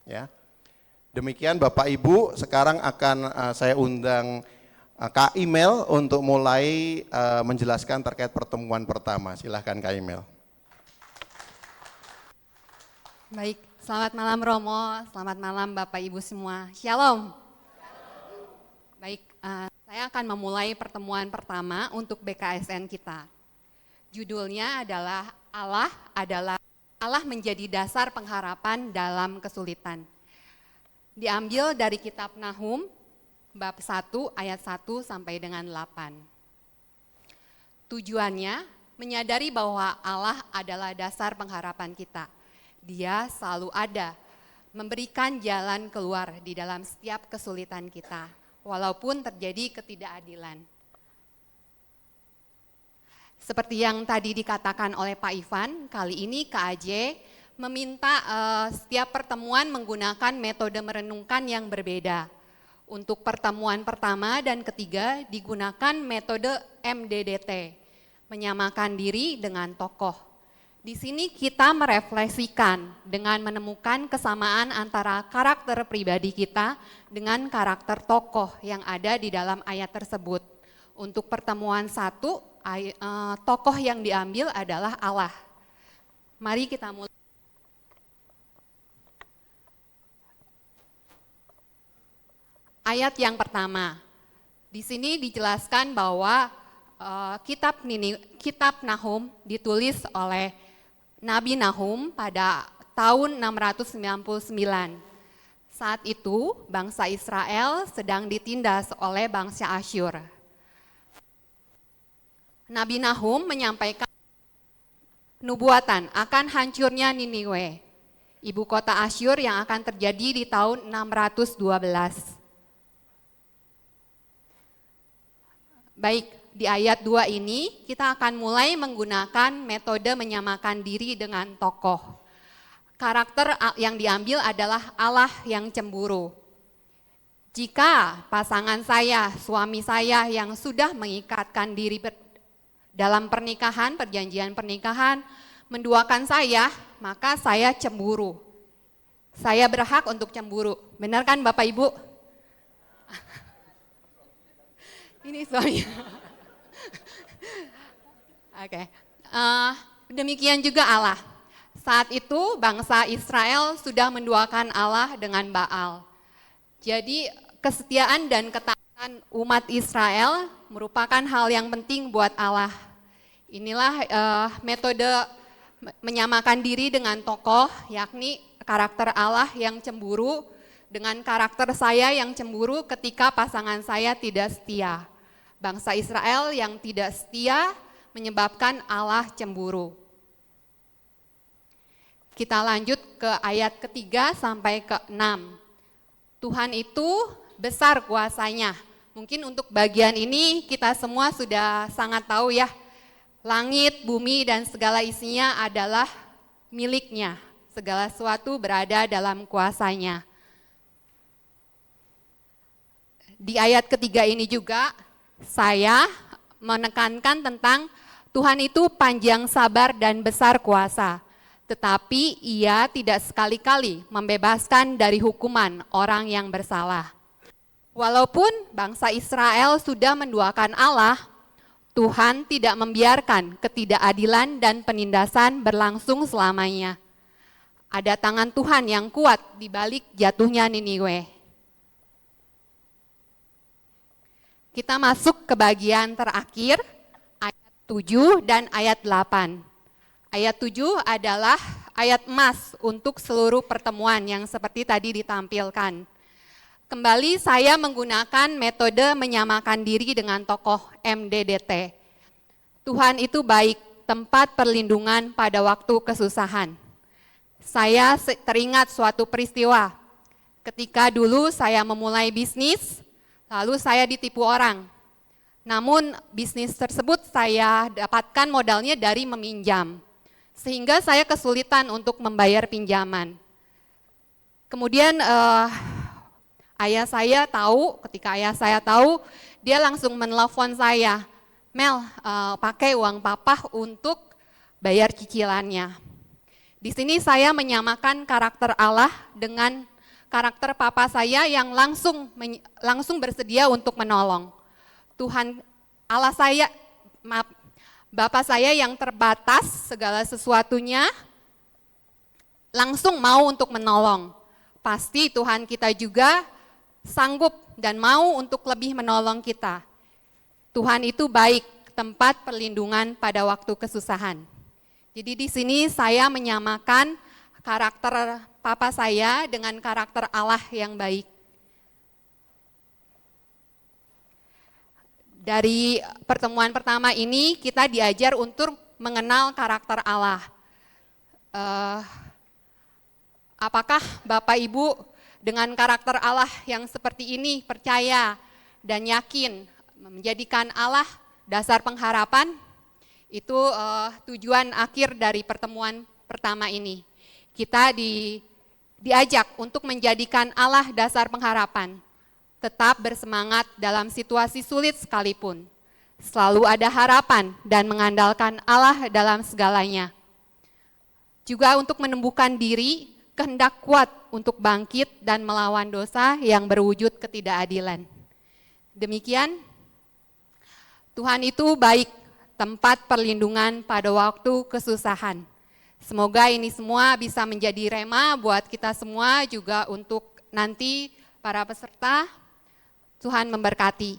Ya. Demikian Bapak Ibu, sekarang akan saya undang Kak Imel untuk mulai menjelaskan terkait pertemuan pertama. Silahkan Kak Imel. Baik, selamat malam Romo, selamat malam Bapak Ibu semua. Shalom. Baik, saya akan memulai pertemuan pertama untuk BKSN kita. Judulnya adalah Allah menjadi dasar pengharapan dalam kesulitan. Diambil dari kitab Nahum, bab 1 ayat 1 sampai dengan 8. Tujuannya menyadari bahwa Allah adalah dasar pengharapan kita. Dia selalu ada, memberikan jalan keluar di dalam setiap kesulitan kita, walaupun terjadi ketidakadilan. Seperti yang tadi dikatakan oleh Pak Ivan, kali ini KAJ meminta setiap pertemuan menggunakan metode merenungkan yang berbeda. Untuk pertemuan pertama dan ketiga digunakan metode MDDT, menyamakan diri dengan tokoh. Di sini kita merefleksikan dengan menemukan kesamaan antara karakter pribadi kita dengan karakter tokoh yang ada di dalam ayat tersebut. Untuk pertemuan satu, tokoh yang diambil adalah Allah. Mari kita mulai. Ayat yang pertama, di sini dijelaskan bahwa kitab Nahum ditulis oleh Nabi Nahum pada tahun 699. Saat itu bangsa Israel sedang ditindas oleh bangsa Asyur. Nabi Nahum menyampaikan nubuatan akan hancurnya Niniwe, ibu kota Asyur yang akan terjadi di tahun 612. Baik, di ayat 2 ini kita akan mulai menggunakan metode menyamakan diri dengan tokoh. Karakter yang diambil adalah Allah yang cemburu. Jika pasangan saya, suami saya yang sudah mengikatkan diri dalam pernikahan, perjanjian pernikahan, menduakan saya, maka saya cemburu. Saya berhak untuk cemburu. Benar kan Bapak Ibu? Ini suaminya. Oke. Demikian juga Allah. Saat itu bangsa Israel sudah menduakan Allah dengan Baal. Jadi kesetiaan dan ketaatan umat Israel merupakan hal yang penting buat Allah. Inilah metode menyamakan diri dengan tokoh, yakni karakter Allah yang cemburu dengan karakter saya yang cemburu ketika pasangan saya tidak setia. Bangsa Israel yang tidak setia menyebabkan Allah cemburu. Kita lanjut ke ayat ketiga sampai ke 6. Tuhan itu besar kuasanya. Mungkin untuk bagian ini kita semua sudah sangat tahu ya. Langit, bumi dan segala isinya adalah miliknya. Segala sesuatu berada dalam kuasanya. Di ayat ketiga ini juga saya menekankan tentang Tuhan itu panjang sabar dan besar kuasa, tetapi Ia tidak sekali-kali membebaskan dari hukuman orang yang bersalah. Walaupun bangsa Israel sudah menduakan Allah, Tuhan tidak membiarkan ketidakadilan dan penindasan berlangsung selamanya. Ada tangan Tuhan yang kuat di balik jatuhnya Niniwe. Kita masuk ke bagian terakhir, ayat 7 dan ayat 8. Ayat 7 adalah ayat emas untuk seluruh pertemuan yang seperti tadi ditampilkan. Kembali saya menggunakan metode menyamakan diri dengan tokoh MDDT. Tuhan itu baik, tempat perlindungan pada waktu kesusahan. Saya teringat suatu peristiwa ketika dulu saya memulai bisnis, lalu saya ditipu orang. Namun bisnis tersebut saya dapatkan modalnya dari meminjam. Sehingga saya kesulitan untuk membayar pinjaman. Kemudian ketika ayah saya tahu, dia langsung menelpon saya, Mel, pakai uang papa untuk bayar cicilannya. Di sini saya menyamakan karakter Allah dengan karakter papa saya yang langsung bersedia untuk menolong. Tuhan Allah saya, maaf, Bapak saya yang terbatas segala sesuatunya langsung mau untuk menolong. Pasti Tuhan kita juga sanggup dan mau untuk lebih menolong kita. Tuhan itu baik, tempat perlindungan pada waktu kesusahan. Jadi di sini saya menyamakan karakter papa saya dengan karakter Allah yang baik. Dari pertemuan pertama ini kita diajar untuk mengenal karakter Allah. Apakah Bapak Ibu dengan karakter Allah yang seperti ini percaya dan yakin menjadikan Allah dasar pengharapan? Itu tujuan akhir dari pertemuan pertama ini. Kita diajak untuk menjadikan Allah dasar pengharapan. Tetap bersemangat dalam situasi sulit sekalipun. Selalu ada harapan dan mengandalkan Allah dalam segalanya. Juga untuk menumbuhkan diri, kehendak kuat untuk bangkit dan melawan dosa yang berwujud ketidakadilan. Demikian, Tuhan itu baik, tempat perlindungan pada waktu kesusahan. Semoga ini semua bisa menjadi rema buat kita semua, juga untuk nanti para peserta. Tuhan memberkati.